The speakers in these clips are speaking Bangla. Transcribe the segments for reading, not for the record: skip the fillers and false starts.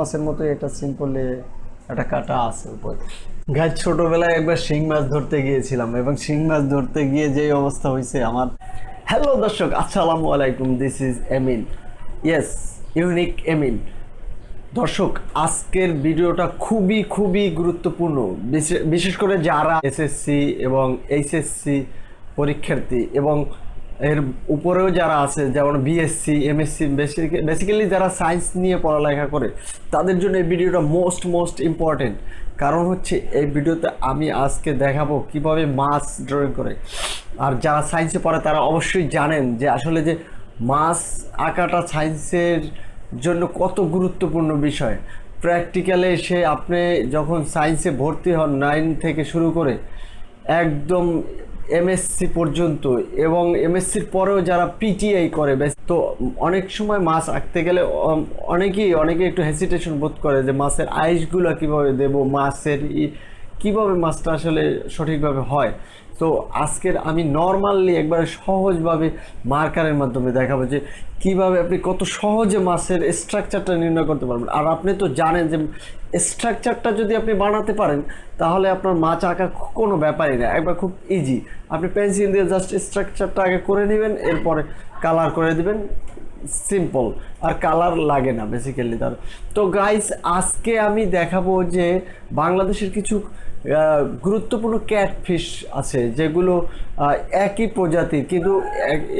মাছের মতো এটা সিম্পলি একটা কাটা আছে উপরে। গাছ ছোটবেলায় একবার শিং মাছ ধরতে গিয়েছিলাম এবং শিং মাছ ধরতে গিয়ে যে অবস্থা হয়েছে আমার। হ্যালো দর্শক, আসসালামু আলাইকুম, দিস ইজ এমিন, ইয়েস, ইউনিক এমিন। দর্শক, আজকের ভিডিওটা খুবই খুবই গুরুত্বপূর্ণ, বিশেষ করে যারা এসএসসি এবং এইচএসসি পরীক্ষার্থী এবং এর উপরেও যারা আছে, যেমন বিএসসি, এমএসসি, বেসিক্যালি যারা সায়েন্স নিয়ে পড়ালেখা করে তাদের জন্য এই ভিডিওটা মোস্ট ইম্পর্টেন্ট। কারণ হচ্ছে এই ভিডিওতে আমি আজকে দেখাবো কিভাবে মাছ ড্রয়িং করে। আর যারা সায়েন্সে পড়ে তারা অবশ্যই জানেন যে আসলে যে মাছ আঁকাটা সায়েন্সের জন্য কত গুরুত্বপূর্ণ বিষয়। প্র্যাকটিক্যালে এসে আপনি যখন সায়েন্সে ভর্তি হন 9 থেকে শুরু করে একদম এমএসসি পর্যন্ত, এবং এমএসসির পরেও যারা পিটিআই করে, তো অনেক সময় মাছ আঁকতে গেলে অনেকে একটু হেসিটেশন বোধ করে যে মাছের আইসগুলো কীভাবে দেবো, মাছের কীভাবে মাছটা আসলে সঠিকভাবে হয়। তো আজকের আমি নর্মালি একবার সহজভাবে মার্কারের মাধ্যমে দেখাবো যে কিভাবে আপনি কত সহজে মাছের স্ট্রাকচারটা নির্ণয় করতে পারবেন। আর আপনি তো জানেন যে স্ট্রাকচারটা যদি আপনি বানাতে পারেন তাহলে আপনার মাছ আঁকা কোনো ব্যাপারই না, একবার খুব ইজি। আপনি পেন্সিল দিয়ে জাস্ট স্ট্রাকচারটা আগে করে নেবেন, এরপরে কালার করে দিবেন, সিম্পল। আর কালার লাগে না বেসিক্যালি তার। তো গাইস, আজকে আমি দেখাবো যে বাংলাদেশের কিছু গুরুত্বপূর্ণ ক্যাটফিশ আছে যেগুলো একই প্রজাতির, কিন্তু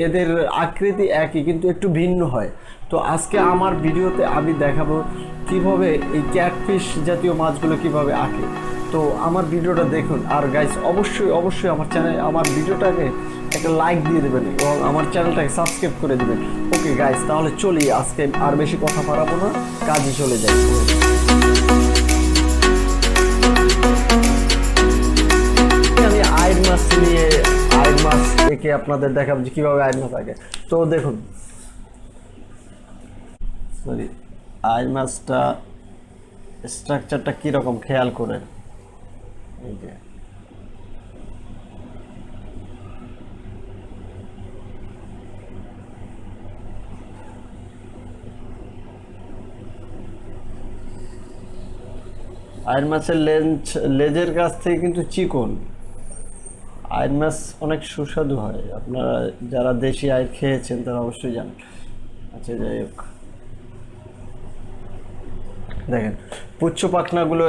এদের আকৃতি একই কিন্তু একটু ভিন্ন হয়। তো আজকে আমার ভিডিওতে আমি দেখাবো কিভাবে এই ক্যাটফিশ জাতীয় মাছগুলো কিভাবে আঁকে। তো আমার ভিডিওটা দেখুন। আর গাইস, অবশ্যই আমার ভিডিওটাকে একটা লাইক দিয়ে দেবেন এবং আমার চ্যানেলটাকে সাবস্ক্রাইব করে দেবেন। ওকে গাইস, তাহলে চলি, আজকে আর বেশি কথা বাড়াবো না, কাজে চলে যাই। আমি আইর মাছ একে আপনাদের দেখাবো যে কীভাবে আইর মাছ আঁকে। তো দেখুন, সরি, আইর মাছটা স্ট্রাকচারটা কীরকম খেয়াল করেন। এই যে আইর মাছের লেজের কাছ থেকে কিন্তু চিকন। আইর মাছ অনেক সুস্বাদু হয়, আপনারা যারা দেশি আইর খেয়েছেন তারা অবশ্যই জানেন। আচ্ছা, যাই হোক, দেখেন পুচ্ছ পাখনাগুলো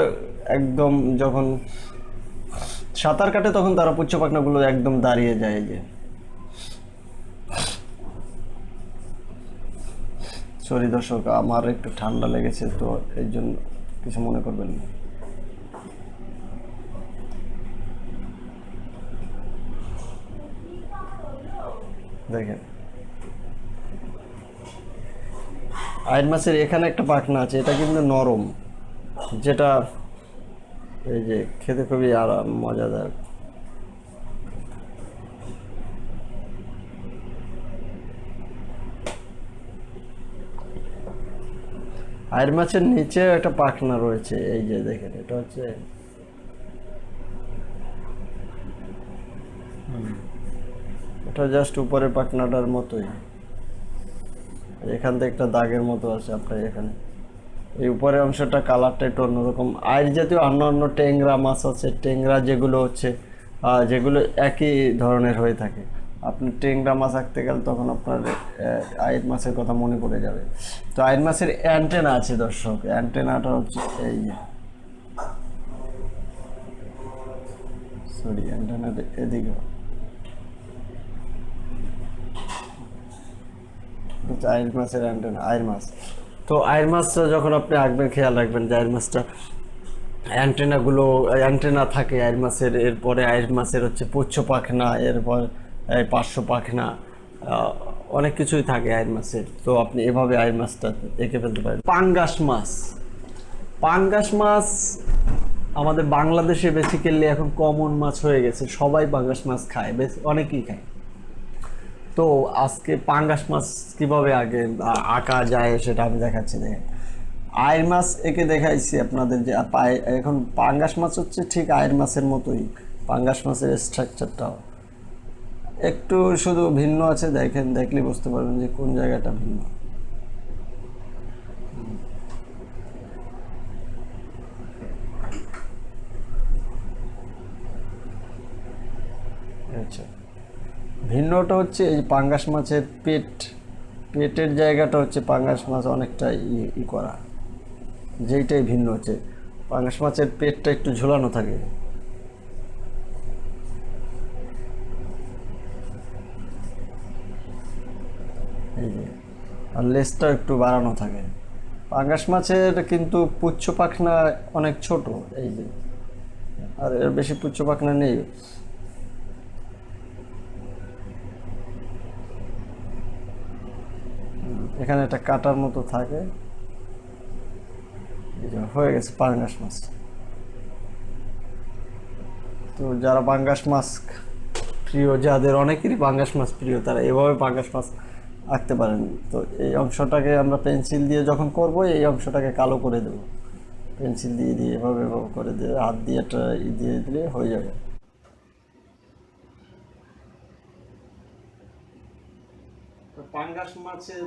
একদম যখন সাঁতার কাটে তখন তারা পুচ্ছ পাখনাগুলো একদম দাঁড়িয়ে যায়। যে সরি দর্শক, আমার একটু ঠান্ডা লেগেছে, তো এই জন্য কিছু মনে করবেন না। দেখেন আইর মাছের এখানে একটা পাখনা আছে, এটা কিন্তু নরম, যেটা এই যে খেতে খুবই আরাম, মজাদার। আইর মাছের নিচে একটা পাখনা রয়েছে, এই যে দেখেন, এটা হচ্ছে এটা জাস্ট উপরের পাখনাটার মতোই। এখান থেকে একটা দাগের মতো আছে আপনার এখানে, এই উপরের অংশটা কালারটা একটু অন্যরকম। আইর জাতীয় অন্য ট্যাংরা মাছ আছে, ট্যাংরা যেগুলো হচ্ছে যেগুলো একই ধরনের হয়ে থাকে। আপনি ট্যাংরা মাছ আঁকতে গেলে তখন আপনার আইর মাছের কথা মনে পড়ে যাবে। তো আইর মাছের অ্যান্টেনা আছে দর্শক, অ্যান্টেনাটা হচ্ছে এই যে, সরি, অ্যান্টেনাটা এদিকে, আইর মাছের অ্যান্টেনা, আইর মাছ। তো আইর মাছটা যখন আপনি আঁকবেন খেয়াল রাখবেন যে আইর মাছটা অ্যান্টেনা থাকে আইর মাছের। এরপরে আইর মাছের হচ্ছে পুচ্ছ পাখনা, এরপর পার্শ্ব পাখনা, অনেক কিছুই থাকে আইর মাছের। তো আপনি এভাবে আইর মাছটা এঁকে ফেলতে পারেন। পাঙ্গাস মাছ আমাদের বাংলাদেশে বেসিক্যালি এখন কমন মাছ হয়ে গেছে, সবাই পাঙ্গাস মাছ খায়, অনেকেই খায়। তো আজকে পাঙ্গাস মাছ কীভাবে আঁকা যায় সেটা আমি দেখাচ্ছি। দেখেন আইর মাছ একে দেখাইছি আপনাদের যে এখন পাঙ্গাস মাছ হচ্ছে ঠিক আইর মাছের মতোই, পাঙ্গাস মাছের স্ট্রাকচারটাও একটু শুধু ভিন্ন আছে। দেখলে বুঝতে পারবেন যে কোন জায়গাটা ভিন্ন। ভিন্নটা হচ্ছে এই পাঙ্গাস মাছের পেটের জায়গাটা হচ্ছে পাঙ্গাস মাছ অনেকটা করা, যেইটাই ভিন্ন হচ্ছে পাঙ্গাস মাছের পেটটা একটু ঝোলানো থাকে। এই যে, আর লেজটা একটু বাড়ানো থাকে। পাঙ্গাস মাছের কিন্তু পুচ্ছ পাখনা অনেক ছোট, এই যে, আর এর বেশি পুচ্ছ পাখনা নেই। এখানে একটা কাটার মতো থাকে। এই যে হয়ে গেছে পাঙ্গাস মাছ। তো যারা পাঙ্গাস মাছ প্রিয়, যাদের অনেকেরই পাঙ্গাস মাছ প্রিয়, তারা এভাবে পাঙ্গাস মাছ আঁকতে পারেন। তো এই অংশটাকে আমরা পেন্সিল দিয়ে যখন করব, এই অংশটাকে কালো করে দেবো পেন্সিল দিয়ে দিয়ে এভাবে এভাবে করে দিয়ে হাত দিয়ে একটা দিয়ে দিলে হয়ে যাবে। তো পাঙ্গাস মাছের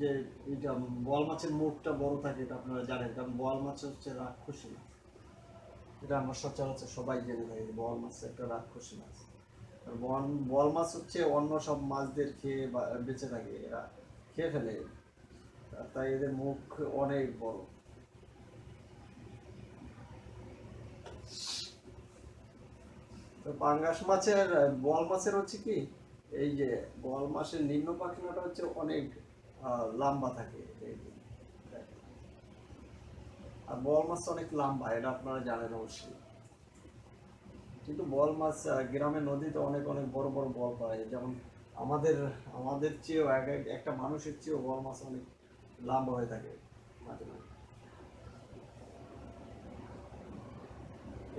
যে এটা বোয়াল মাছের মুখটা বড় থাকে, এটা আপনারা জানেন, কারণ বোয়াল মাছ হচ্ছে রাক্ষসী মাছ। এটা আমরা সচরাচর সবাই জেনে থাকি, বোয়াল মাছ একটা রাক্ষসী মাছ। আর বোয়াল মাছ হচ্ছে অন্য সব মাছদের খেয়ে বেঁচে থাকে, এরা খেয়ে ফেলে, তাই এদের মুখ অনেক বড়। তো পাঙ্গাস মাছের বোয়াল মাছের হচ্ছে কি, এই যে বোয়াল মাছের নিম্ন পাখনাটা হচ্ছে অনেক লম্বা থাকে, এই যে, আর বোয়াল মাছ অনেক লম্বা, এটা আপনারা জানেন অবশ্যই। কিন্তু বোয়াল মাছ গ্রামের নদীতে অনেক অনেক বড় বড় বোয়াল পাওয়া যায়, যেমন আমাদের আমাদের চেয়েও একটা মানুষের চেয়েও বোয়াল মাছ অনেক লম্বা হয়ে থাকে মাঝে মাঝে।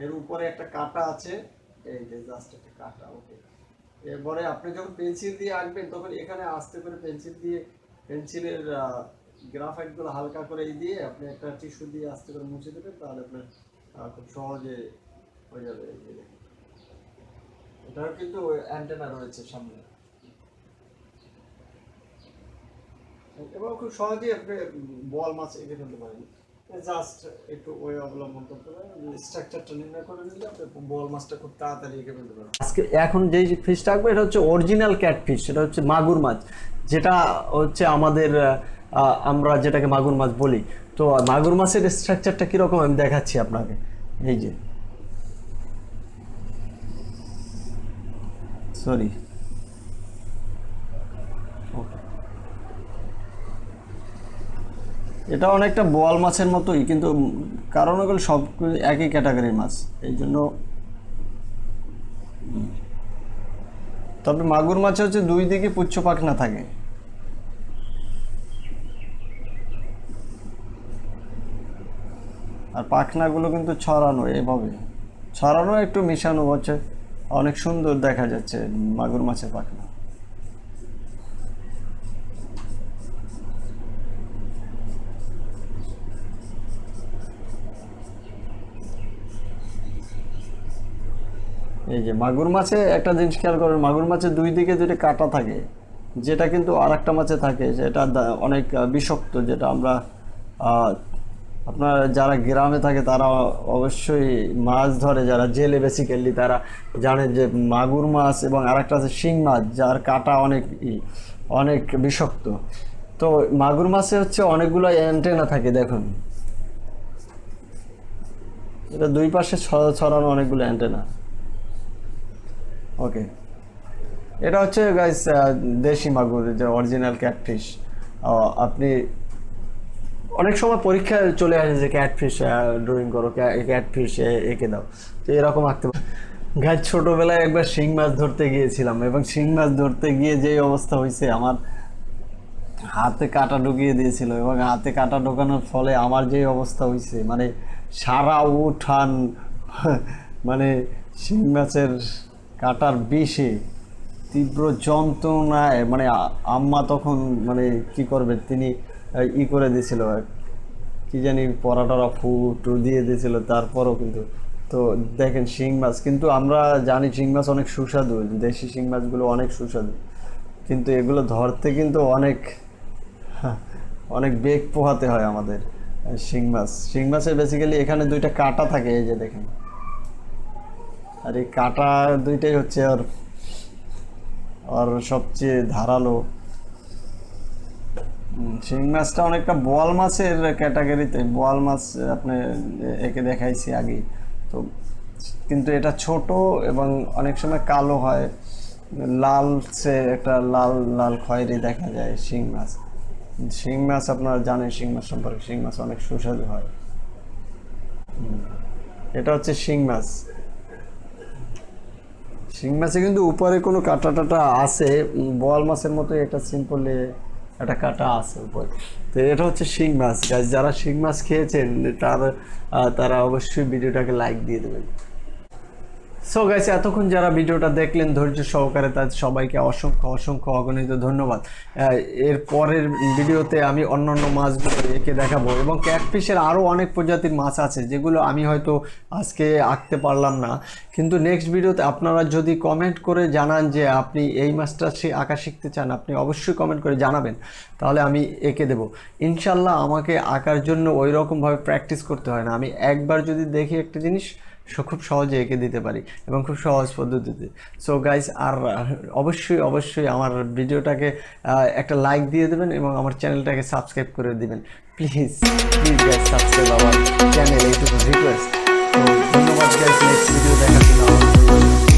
এর উপরে একটা কাঁটা আছে, এই যে জাস্ট একটা কাঁটা, ওকে। এরপরে আপনি যখন পেন্সিল দিয়ে আঁকবেন, তখন এখানে আস্তে করে পেন্সিল দিয়ে পেন্সিলের গ্রাফাইট গুলো হালকা করে দিয়ে আপনি একটা টিস্যু দিয়ে আস্তে করে মুছে দেবেন, তাহলে আপনার খুব সহজে হয়ে যাবে। এই যে দেখুন, এটার কিন্তু অ্যান্টেনা রয়েছে সামনে, এবং খুব সহজেই আপনি বল মাছ এঁকে ফেলতে পারেন। জাস্ট একটু ওয়ে অবলম্বন করতে পারেন, স্ট্রাকচারটা নির্ণয় করে নিলে আপনি বল মাছটা খুব তাড়াতাড়ি এঁকে ফেলতে পারেন। আজকে এখন যেই ফিশটা আঁকবো, এটা হচ্ছে অরিজিনাল ক্যাট ফিশ, সেটা হচ্ছে মাগুর মাছ, যেটা হচ্ছে আমাদের আমরা যেটাকে মাগুর মাছ বলি। তো মাগুর মাছের স্ট্রাকচারটা কীরকম আমি দেখাচ্ছি আপনাকে। এই যে, সরি, এটা অনেকটা বোয়াল মাছের মতোই, কিন্তু কারণ ওগুলো সব একই ক্যাটাগরির মাছ, এই জন্য। তবে মাগুর মাছে হচ্ছে দুই দিকে পুচ্ছ পাখনা থাকে। আর পাখনাগুলো কিন্তু ছড়ানো, এভাবে ছড়ানো, একটু মিশানো হচ্ছে, অনেক সুন্দর দেখা যাচ্ছে মাগুর মাছের পাখনা। এই যে মাগুর মাছে একটা জিনিস খেয়াল করেন, মাগুর মাছের দুই দিকে দুটো কাঁটা থাকে, যেটা কিন্তু আর একটা মাছে থাকে, সেটা অনেক বিষাক্ত, যেটা আমরা আপনার যারা গ্রামে থাকে তারা অবশ্যই মাছ ধরে, যারা জেলে বেসিক্যালি, তারা জানে যে মাগুর মাছ এবং আরেকটা আছে শিং মাছ, যার কাঁটা অনেক অনেক বিষাক্ত। তো মাগুর মাছে হচ্ছে অনেকগুলো অ্যান্টেনা থাকে, দেখুন এটা দুই পাশে ছড়ানো অনেকগুলো অ্যান্টেনা। ওকে, এটা হচ্ছে গাইস দেশি মাগুর, যে অরিজিনাল ক্যাটফিশ। আপনি অনেক সময় পরীক্ষায় চলে আসে যে ক্যাটফিশ ড্রয়িং করো, ক্যাটফিশ এঁকে দাও, তো এরকম আঁকতে পারো। গাছ ছোটবেলায় একবার শিং মাছ ধরতে গিয়েছিলাম, এবং শিং মাছ ধরতে গিয়ে যেই অবস্থা হয়েছে, আমার হাতে কাঁটা ঢুকিয়ে দিয়েছিল, এবং হাতে কাঁটা ঢোকানোর ফলে আমার যে অবস্থা হয়েছে, মানে সারা উঠান মানে শিং মাছের কাঁটার বিষে তীব্র যন্ত্রণায়, মানে আম্মা তখন মানে কি করবে, তিনি করে দিয়েছিল, কি জানি পরাটারা ফুটো দিয়ে দিয়েছিল, তারপরও কিন্তু। তো দেখেন শিং মাছ, কিন্তু আমরা জানি শিং মাছ অনেক সুস্বাদু, দেশি শিং মাছগুলো অনেক সুস্বাদু, কিন্তু এগুলো ধরতে কিন্তু অনেক অনেক বেগ পোহাতে হয় আমাদের। শিং মাছের বেসিক্যালি এখানে দুইটা কাঁটা থাকে, এই যে দেখেন, আর এই কাঁটা দুইটাই হচ্ছে ওর আর সবচেয়ে ধারালো। শিং মাছটা অনেকটা বোয়াল মাছের ক্যাটাগরিতে, বোয়াল মাছ আপনি একে দেখাইছি আগে তো, কিন্তু এটা ছোট এবং অনেক সময় কালো হয়, লালচে একটা লাল লাল খয়েরি দেখা যায় শিং মাছ। শিং মাছ আপনারা জানেন শিং মাছ সম্পর্কে, শিং মাছ অনেক সুস্বাদু হয়। এটা হচ্ছে শিং মাছ। শিং মাছে কিন্তু উপরে কোনো কাটা টাটা আছে, বোয়াল মাছের মতো একটা সিম্পলি একটা কাটা আছে উপরে। তো এটা হচ্ছে শিং মাছ গাইস, যারা শিং মাছ খেয়েছেন তারা অবশ্যই ভিডিওটাকে লাইক দিয়ে দেবেন। সো গাইস, এতক্ষণ যারা ভিডিওটা দেখলেন ধৈর্য সহকারে, তাদের সবাইকে অসংখ্য অসংখ্য অগণিত ধন্যবাদ। এর পরের ভিডিওতে আমি অন্যান্য মাছগুলো এঁকে দেখাবো, এবং ক্যাটফিশের আরও অনেক প্রজাতির মাছ আছে যেগুলো আমি হয়তো আজকে আঁকতে পারলাম না, কিন্তু নেক্সট ভিডিওতে আপনারা যদি কমেন্ট করে জানান যে আপনি এই মাছটা আঁকা শিখতে চান, আপনি অবশ্যই কমেন্ট করে জানাবেন, তাহলে আমি এঁকে দেবো ইনশাল্লাহ। আমাকে আঁকার জন্য ওই রকমভাবে প্র্যাকটিস করতে হয় না, আমি একবার যদি দেখি একটা জিনিস খুব সহজে এঁকে দিতে পারি এবং খুব সহজ পদ্ধতিতে। সো গাইস, আর অবশ্যই অবশ্যই আমার ভিডিওটাকে একটা লাইক দিয়ে দেবেন এবং আমার চ্যানেলটাকে সাবস্ক্রাইব করে দিবেন। প্লিজ প্লিজ গাইস, সাবস্ক্রাইব আমার চ্যানেল, এইটুকু রিকোয়েস্ট। তো ধন্যবাদ গাইস, নেক্সট ভিডিও দেখার জন্য।